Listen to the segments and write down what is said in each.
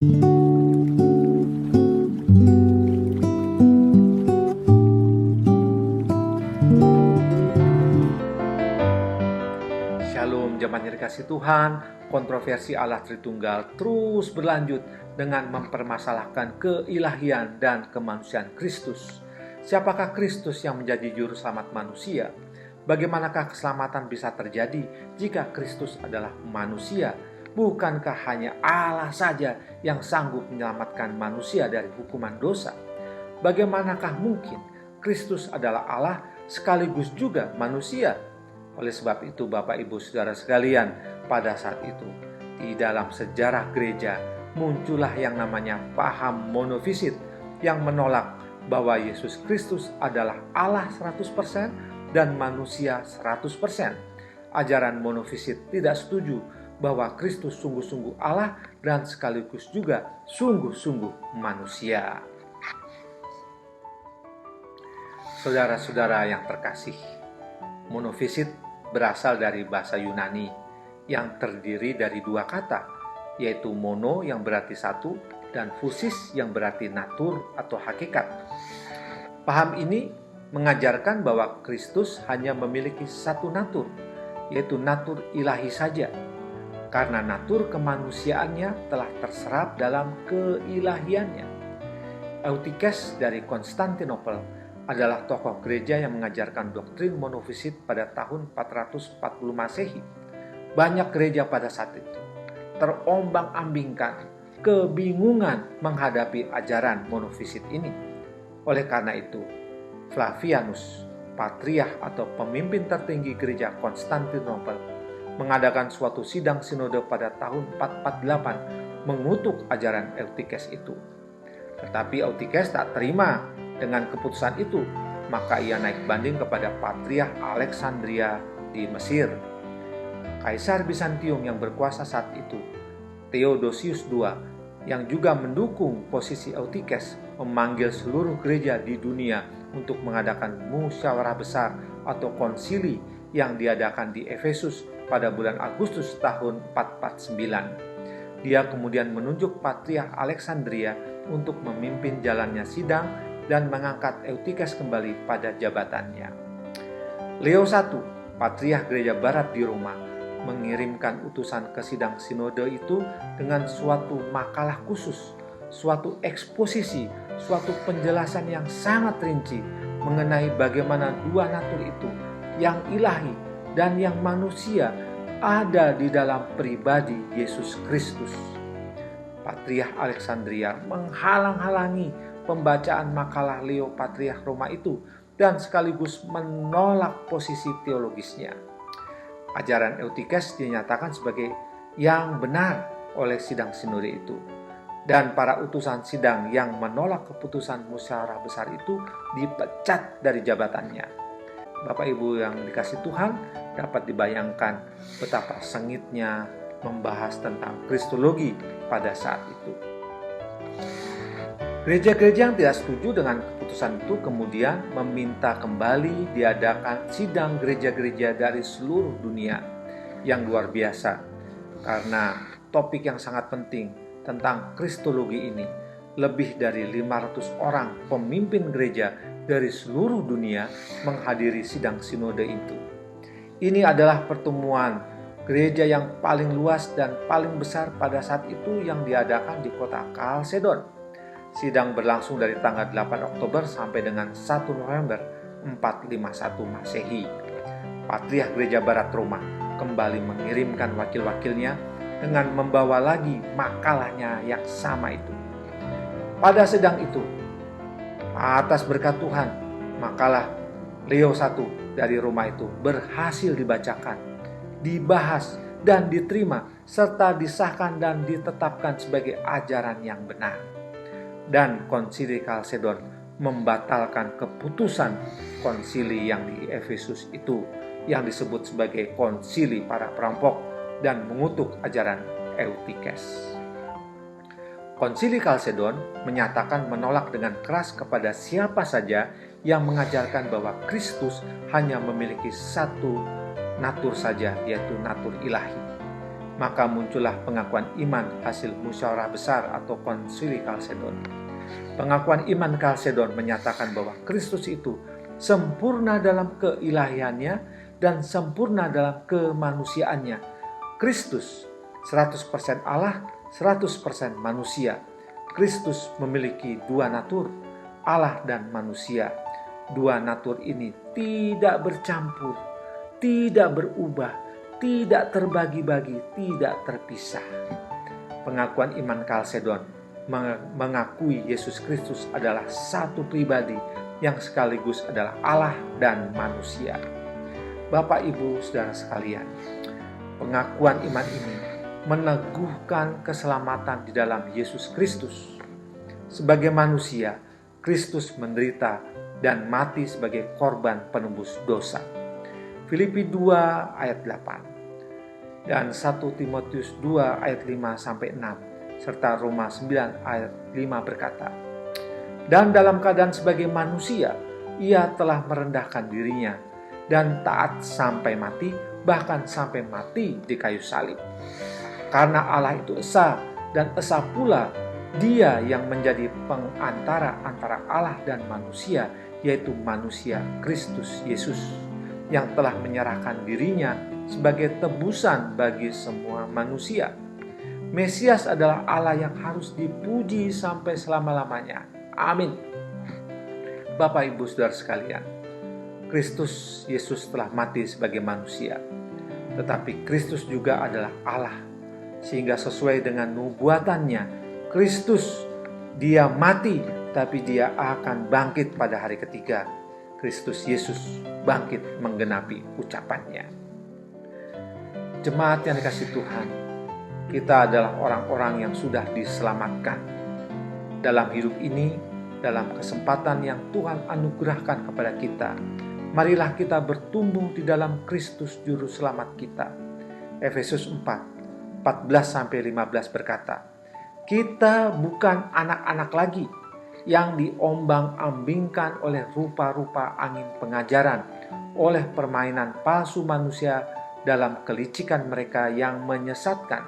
Shalom jemaat yang dikasih Tuhan, kontroversi Allah Tritunggal terus berlanjut dengan mempermasalahkan keilahian dan kemanusiaan Kristus. Siapakah Kristus yang menjadi juru selamat manusia? Bagaimanakah keselamatan bisa terjadi jika Kristus adalah manusia? Bukankah hanya Allah saja yang sanggup menyelamatkan manusia dari hukuman dosa? Bagaimanakah mungkin Kristus adalah Allah sekaligus juga manusia? Oleh sebab itu Bapak Ibu Saudara sekalian, pada saat itu di dalam sejarah gereja muncullah yang namanya paham monofisit yang menolak bahwa Yesus Kristus adalah Allah 100% dan manusia 100%. Ajaran monofisit tidak setuju bahwa Kristus sungguh-sungguh Allah dan sekaligus juga sungguh-sungguh manusia. Saudara-saudara yang terkasih, monofisit berasal dari bahasa Yunani yang terdiri dari dua kata, yaitu mono yang berarti satu dan fusis yang berarti natur atau hakikat. Paham ini mengajarkan bahwa Kristus hanya memiliki satu natur, yaitu natur ilahi saja, karena natur kemanusiaannya telah terserap dalam keilahiannya. Eutyches dari Konstantinopel adalah tokoh gereja yang mengajarkan doktrin monofisit pada tahun 440 Masehi. Banyak gereja pada saat itu terombang-ambingkan, kebingungan menghadapi ajaran monofisit ini. Oleh karena itu, Flavianus, patriark atau pemimpin tertinggi gereja Konstantinopel, mengadakan suatu sidang sinode pada tahun 448 mengutuk ajaran Eutyches itu. Tetapi Eutyches tak terima dengan keputusan itu, maka ia naik banding kepada Patriark Alexandria di Mesir. Kaisar Bizantium yang berkuasa saat itu, Theodosius II, yang juga mendukung posisi Eutyches, memanggil seluruh gereja di dunia untuk mengadakan musyawarah besar atau konsili yang diadakan di Efesus pada bulan Agustus tahun 449. Dia kemudian menunjuk Patriark Alexandria untuk memimpin jalannya sidang dan mengangkat Eutyches kembali pada jabatannya. Leo I, Patriark Gereja Barat di Roma, mengirimkan utusan ke sidang sinode itu dengan suatu makalah khusus, suatu eksposisi, suatu penjelasan yang sangat rinci mengenai bagaimana dua natur itu, yang ilahi dan yang manusia, ada di dalam pribadi Yesus Kristus. Patriark Alexandria menghalang-halangi pembacaan makalah Leo Patriark Roma itu dan sekaligus menolak posisi teologisnya. Ajaran Eutyches dinyatakan sebagai yang benar oleh sidang sinode itu, dan para utusan sidang yang menolak keputusan musyawarah besar itu dipecat dari jabatannya. Bapak Ibu yang dikasih Tuhan, dapat dibayangkan betapa sengitnya membahas tentang kristologi pada saat itu. Gereja-gereja yang tidak setuju dengan keputusan itu kemudian meminta kembali diadakan sidang gereja-gereja dari seluruh dunia yang luar biasa, karena topik yang sangat penting tentang kristologi ini. Lebih dari 500 orang pemimpin gereja dari seluruh dunia menghadiri sidang sinode itu. Ini adalah pertemuan gereja yang paling luas dan paling besar pada saat itu yang diadakan di kota Kalsedon. Sidang berlangsung dari tanggal 8 Oktober sampai dengan 1 November 451 Masehi. Patriark Gereja Barat Roma kembali mengirimkan wakil-wakilnya dengan membawa lagi makalahnya yang sama itu. Pada sidang itu, atas berkat Tuhan, makalah Leo I dari Roma itu berhasil dibacakan, dibahas, dan diterima, serta disahkan dan ditetapkan sebagai ajaran yang benar. Dan konsili Kalsedon membatalkan keputusan konsili yang di Efesus itu, yang disebut sebagai konsili para perampok, dan mengutuk ajaran Eutyches. Konsili Kalsedon menyatakan menolak dengan keras kepada siapa saja yang mengajarkan bahwa Kristus hanya memiliki satu natur saja, yaitu natur ilahi. Maka muncullah pengakuan iman hasil musyawarah besar atau konsili Kalsedon. Pengakuan iman Kalsedon menyatakan bahwa Kristus itu sempurna dalam keilahiannya dan sempurna dalam kemanusiaannya. Kristus 100% Allah, 100% manusia. Kristus memiliki dua natur, Allah dan manusia. Dua natur ini tidak bercampur, tidak berubah, tidak terbagi-bagi, tidak terpisah. Pengakuan iman Kalsedon mengakui Yesus Kristus adalah satu pribadi yang sekaligus adalah Allah dan manusia. Bapak, Ibu, saudara sekalian, pengakuan iman ini meneguhkan keselamatan di dalam Yesus Kristus. Sebagai manusia, Kristus menderita dan mati sebagai korban penebus dosa. Filipi 2 ayat 8 dan 1 Timotius 2 ayat 5-6 serta Roma 9 ayat 5 berkata, dan dalam keadaan sebagai manusia, ia telah merendahkan dirinya dan taat sampai mati, bahkan sampai mati di kayu salib. Karena Allah itu esa dan esa pula Dia yang menjadi pengantara antara Allah dan manusia, yaitu manusia Kristus Yesus, yang telah menyerahkan dirinya sebagai tebusan bagi semua manusia. Mesias adalah Allah yang harus dipuji sampai selama-lamanya. Amin. Bapak, Ibu, saudara sekalian, Kristus Yesus telah mati sebagai manusia, tetapi Kristus juga adalah Allah, sehingga sesuai dengan nubuatannya, Kristus Dia mati, tapi Dia akan bangkit pada hari ketiga. Kristus Yesus bangkit menggenapi ucapannya. Jemaat yang dikasihi Tuhan, kita adalah orang-orang yang sudah diselamatkan. Dalam hidup ini, dalam kesempatan yang Tuhan anugerahkan kepada kita, marilah kita bertumbuh di dalam Kristus Juru Selamat kita. Efesus 4, 14-15 berkata, kita bukan anak-anak lagi yang diombang-ambingkan oleh rupa-rupa angin pengajaran, oleh permainan palsu manusia dalam kelicikan mereka yang menyesatkan.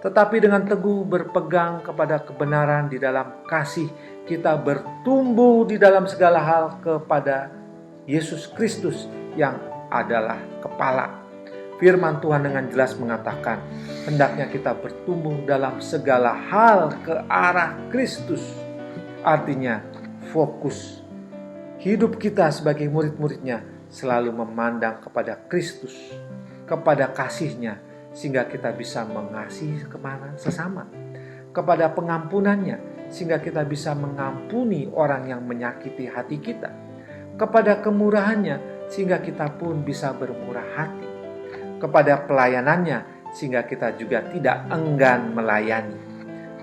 Tetapi dengan teguh berpegang kepada kebenaran di dalam kasih, kita bertumbuh di dalam segala hal kepada Yesus Kristus yang adalah kepala. Firman Tuhan dengan jelas mengatakan, hendaknya kita bertumbuh dalam segala hal ke arah Kristus. Artinya, fokus hidup kita sebagai murid-muridnya selalu memandang kepada Kristus, kepada kasih-Nya, sehingga kita bisa mengasihi kemana sesama, kepada pengampunannya, sehingga kita bisa mengampuni orang yang menyakiti hati kita, kepada kemurahannya, sehingga kita pun bisa bermurah hati, kepada pelayanannya, sehingga kita juga tidak enggan melayani,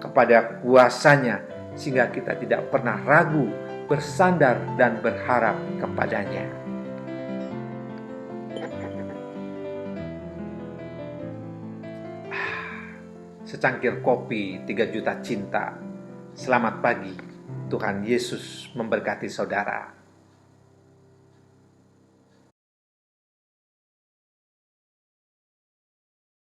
kepada kuasanya, sehingga kita tidak pernah ragu, bersandar dan berharap kepadanya. Secangkir kopi 3 juta cinta. Selamat pagi, Tuhan Yesus memberkati saudara.